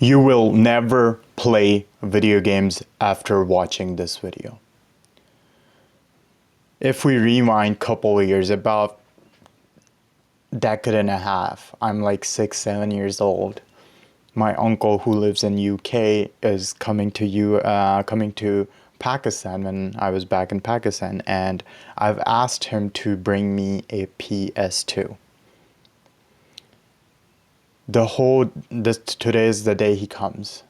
You will never play video games after watching this video. If we rewind a couple of years, about decade and a half, I'm like 6, 7 years old. My uncle who lives in UK is coming to Pakistan when I was back in Pakistan, and I've asked him to bring me a PS2. Today is the day he comes.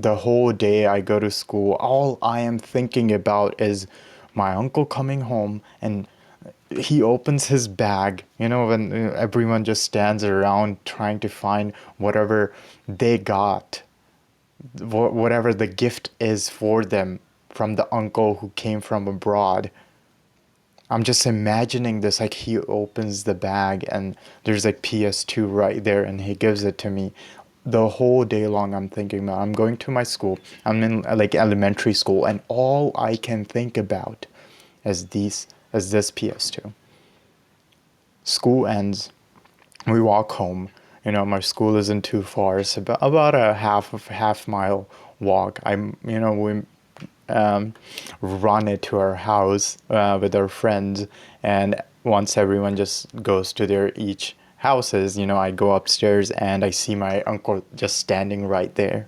The whole day I go to school, all I am thinking about is my uncle coming home, and he opens his bag, when everyone just stands around trying to find whatever they got, whatever the gift is for them from the uncle who came from abroad. I'm just imagining this, like he opens the bag and there's like PS2 right there and he gives it to me. The whole day long I'm thinking about, I'm going to my school, I'm in like elementary school, and all I can think about is this PS2. School ends, we walk home. My school isn't too far. It's about a half mile walk. We run it to our house with our friends, and once everyone just goes to their each houses, I go upstairs and I see my uncle just standing right there.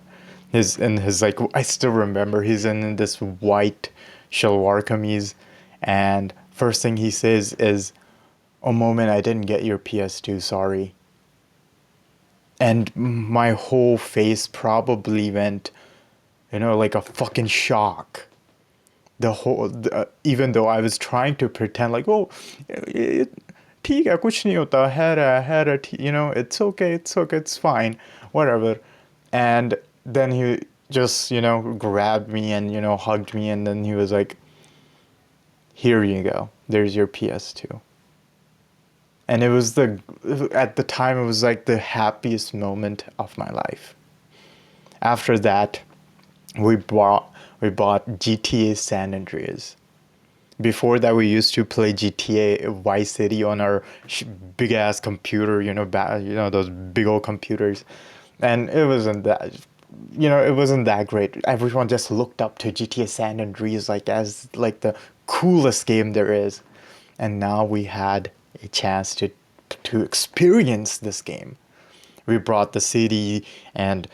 His like, I still remember, he's in this white shalwar kameez, and first thing he says is, "Oh, Moman, I didn't get your PS2, sorry." And my whole face probably went, like a fucking shock. Even though I was trying to pretend like, oh, ठीक है, कुछ नहीं होता, है रहा, it's okay, it's fine, whatever. And then he just, grabbed me and, hugged me, and then he was like, "Here you go, there's your PS2." And at the time, it was like the happiest moment of my life. After that, we bought GTA San Andreas. Before that, we used to play GTA Vice City on our big ass computer, those big old computers, and it wasn't that great. Everyone just looked up to GTA San Andreas as like the coolest game there is, and now we had a chance to experience this game. We brought the CD, and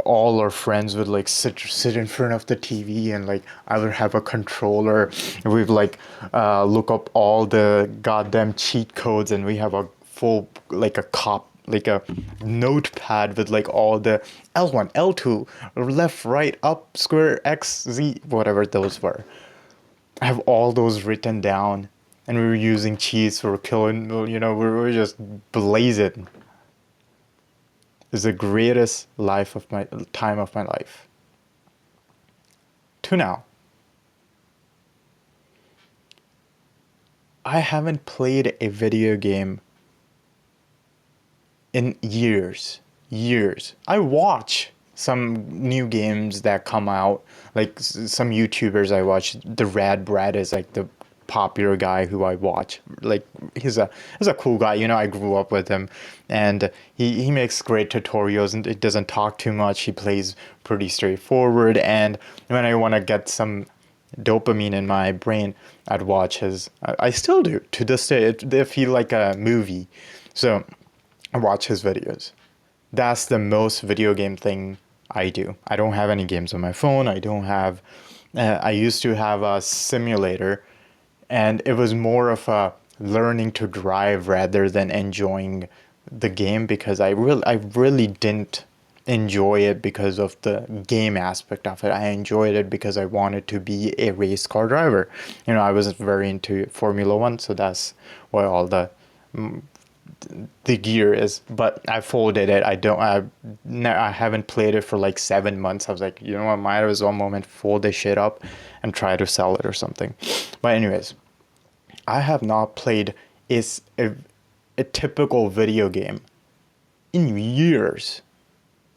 all our friends would like sit in front of the TV, and like I would have a controller. We'd look up all the goddamn cheat codes, and we have a full like a notepad with like all the L1, L2, left, right, up, square, X, Z, whatever those were. I have all those written down, and we were using cheats for killing. We were just blazing. Is the greatest time of my life. To now, I haven't played a video game in years. I watch some new games that come out, like some YouTubers I watch. The Rad Brad is like the popular guy who I watch. Like he's a cool guy, I grew up with him, and he makes great tutorials, and it doesn't talk too much. He plays pretty straightforward, and when I want to get some dopamine in my brain, I'd watch his. I still do to this day. They feel like a movie, so I watch his videos. That's the most video game thing I do. I don't have any games on my phone. I used to have a simulator, and it was more of a learning to drive rather than enjoying the game, because I really didn't enjoy it because of the game aspect of it. I enjoyed it because I wanted to be a race car driver. I was very into Formula One, so that's why all the gear is. But I folded it. I haven't played it for like 7 months. I was like, what, might as well moment fold this shit up and try to sell it or something. But anyways, I have not played a typical video game in years.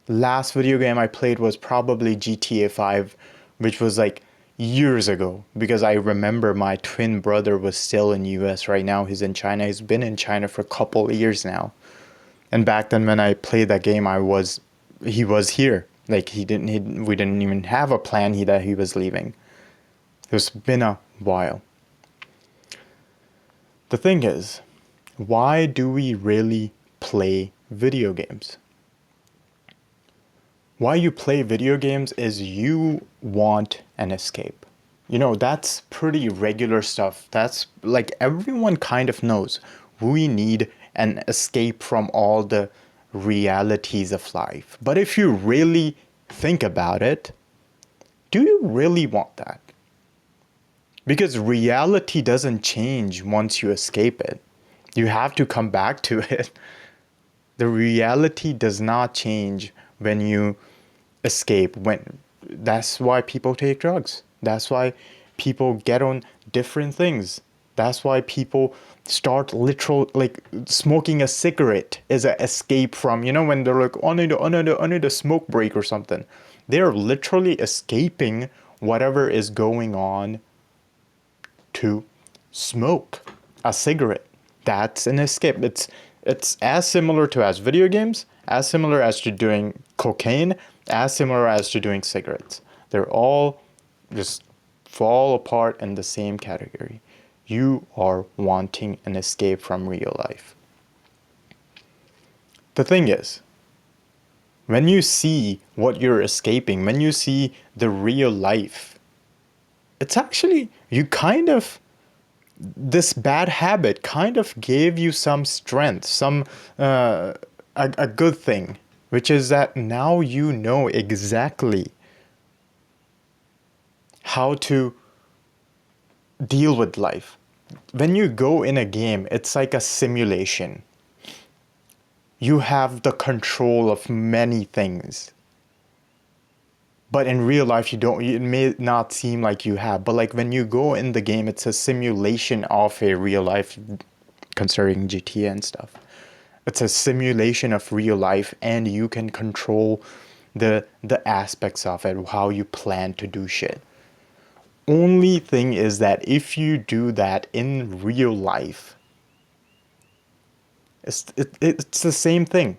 Last video game I played was probably GTA 5, which was like years ago, because I remember my twin brother was still in US. Right now he's in China. He's been in China for a couple of years now. And back then when I played that game, he was here. Like we didn't even have a plan that he was leaving. It's been a while. The thing is, why do we really play video games? Why you play video games is you want an escape. That's pretty regular stuff. That's like everyone kind of knows. We need an escape from all the realities of life. But if you really think about it, do you really want that? Because reality doesn't change once you escape it. You have to come back to it. The reality does not change when you escape. That's why people take drugs. That's why people get on different things. That's why people start literal like smoking a cigarette is an escape from, when they're like, oh, I need a smoke break or something. They're literally escaping whatever is going on to smoke a cigarette. That's an escape. It's as similar to as video games, as similar as to doing cocaine, as similar as to doing cigarettes. They're all just fall apart in the same category. You are wanting an escape from real life. The thing is, when you see what you're escaping, when you see the real life, it's actually, this bad habit kind of gave you some strength, a good thing, which is that now you know exactly how to deal with life. When you go in a game, it's like a simulation. You have the control of many things. But in real life, you don't, it may not seem like you have. But like when you go in the game, it's a simulation of a real life, concerning GTA and stuff. It's a simulation of real life, and you can control the aspects of it, how you plan to do shit. Only thing is that if you do that in real life, it's the same thing.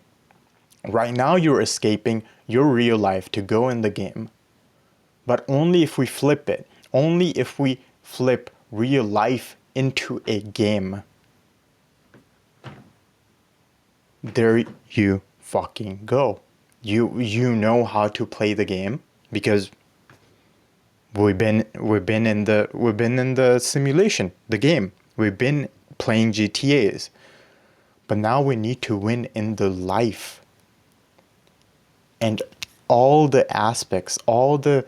Right now you're escaping your real life to go in the game. But only if we flip it. Only if we flip real life into a game. There you fucking go. You know how to play the game because we've been in the simulation, the game. We've been playing GTAs. But now we need to win in the life. And all the aspects, all the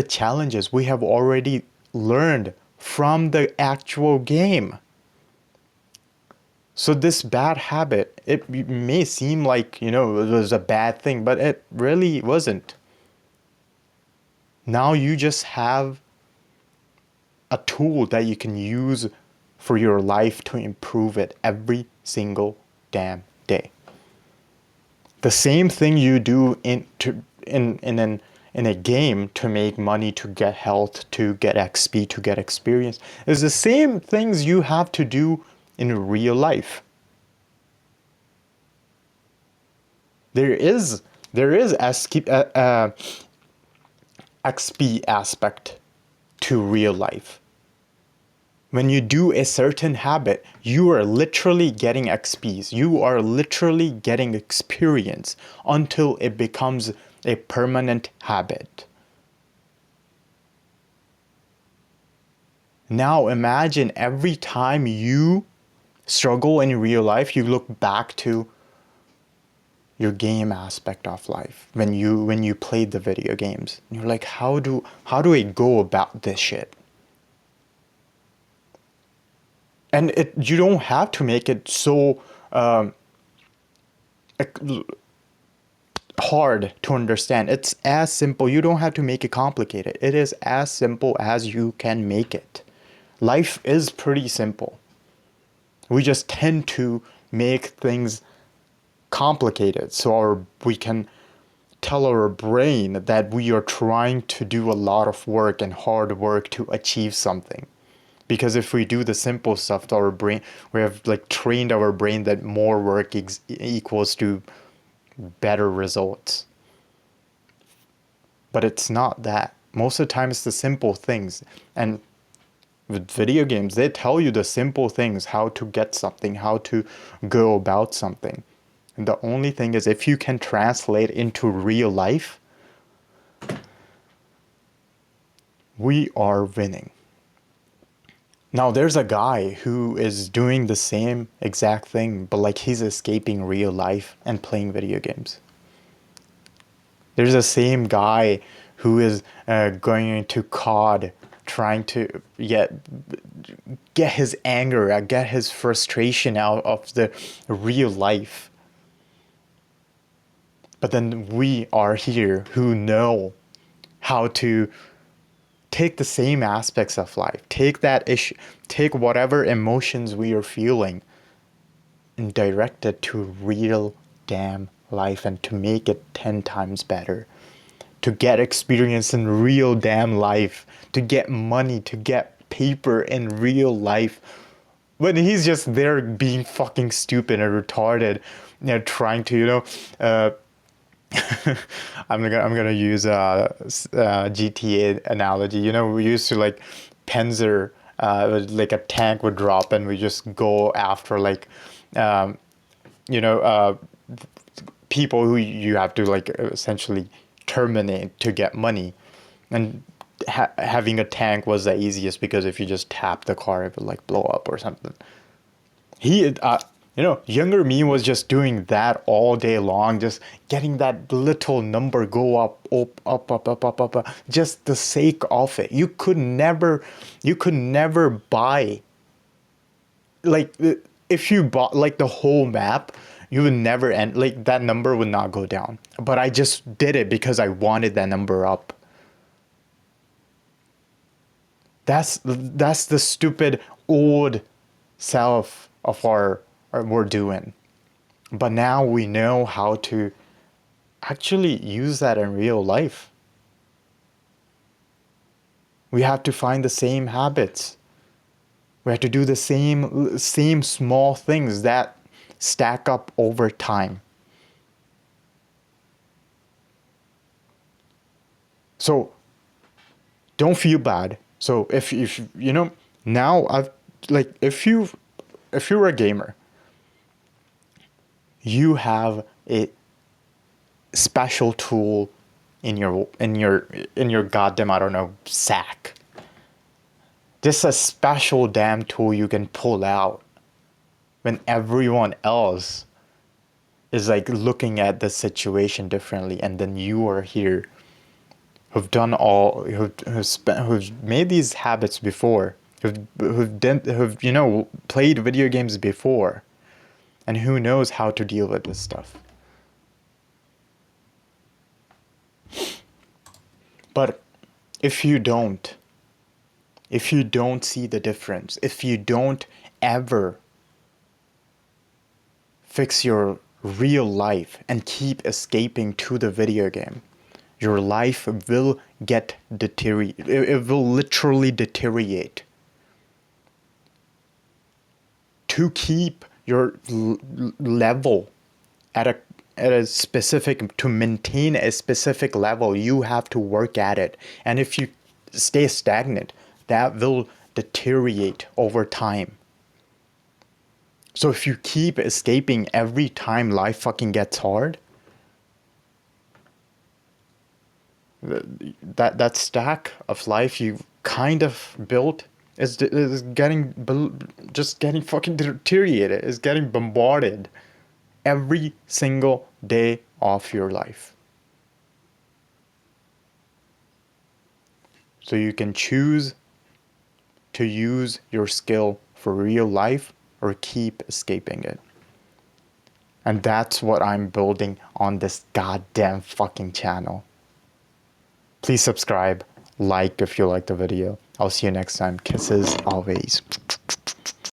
challenges we have already learned from the actual game. So this bad habit, it may seem like, it was a bad thing, but it really wasn't. Now you just have a tool that you can use for your life to improve it every single damn day. The same thing you do in a game to make money, to get health, to get XP, to get experience, is the same things you have to do in real life. There is XP aspect to real life. When you do a certain habit, you are literally getting XPs. You are literally getting experience until it becomes a permanent habit. Now imagine every time you struggle in real life, you look back to your game aspect of life when you played the video games. You're like, how do I go about this shit? And you don't have to make it so hard to understand. It's as simple. You don't have to make it complicated. It is as simple as you can make it. Life is pretty simple. We just tend to make things complicated so we can tell our brain that we are trying to do a lot of work and hard work to achieve something. Because if we do the simple stuff to our brain, we have like trained our brain that more work equals to better results. But it's not that. Most of the time, it's the simple things. And with video games, they tell you the simple things, how to get something, how to go about something. And the only thing is, if you can translate into real life, we are winning. Now, there's a guy who is doing the same exact thing, but like he's escaping real life and playing video games. There's the same guy who is going into COD, trying to get his anger, get his frustration out of the real life. But then we are here who know how to take the same aspects of life, take that issue, take whatever emotions we are feeling and direct it to real damn life and to make it 10 times better. To get experience in real damn life, to get money, to get paper in real life. When he's just there being fucking stupid and retarded, trying to, I'm gonna use a GTA analogy. We used to like Panzer, like a tank would drop and we just go after like, um, you know, uh, people who you have to like essentially terminate to get money, and having a tank was the easiest because if you just tap the car, it would like blow up or something. Younger me was just doing that all day long, just getting that little number go up, up, just the sake of it. You could never buy, like, if you bought like the whole map, you would never end, like that number would not go down. But I just did it because I wanted that number up. That's the stupid old self of our we're doing. But now we know how to actually use that in real life. We have to find the same habits. We have to do the same small things that stack up over time. So don't feel bad. So if now I've like if you're a gamer, you have a special tool in your goddamn, I don't know, sack. Just a special damn tool you can pull out when everyone else is like looking at the situation differently, and then you are here who've made these habits before, who've played video games before, and who knows how to deal with this stuff. But if you don't see the difference, if you don't ever fix your real life and keep escaping to the video game, your life will get deteriorate. It will literally deteriorate. To keep your level at a specific, to maintain a specific level, you have to work at it. And if you stay stagnant, that will deteriorate over time. So if you keep escaping every time life fucking gets hard, that stack of life you kind of built is getting fucking deteriorated, is getting bombarded every single day of your life. So you can choose to use your skill for real life or keep escaping it. And that's what I'm building on this goddamn fucking channel. Please subscribe, like if you like the video. I'll see you next time. Kisses always.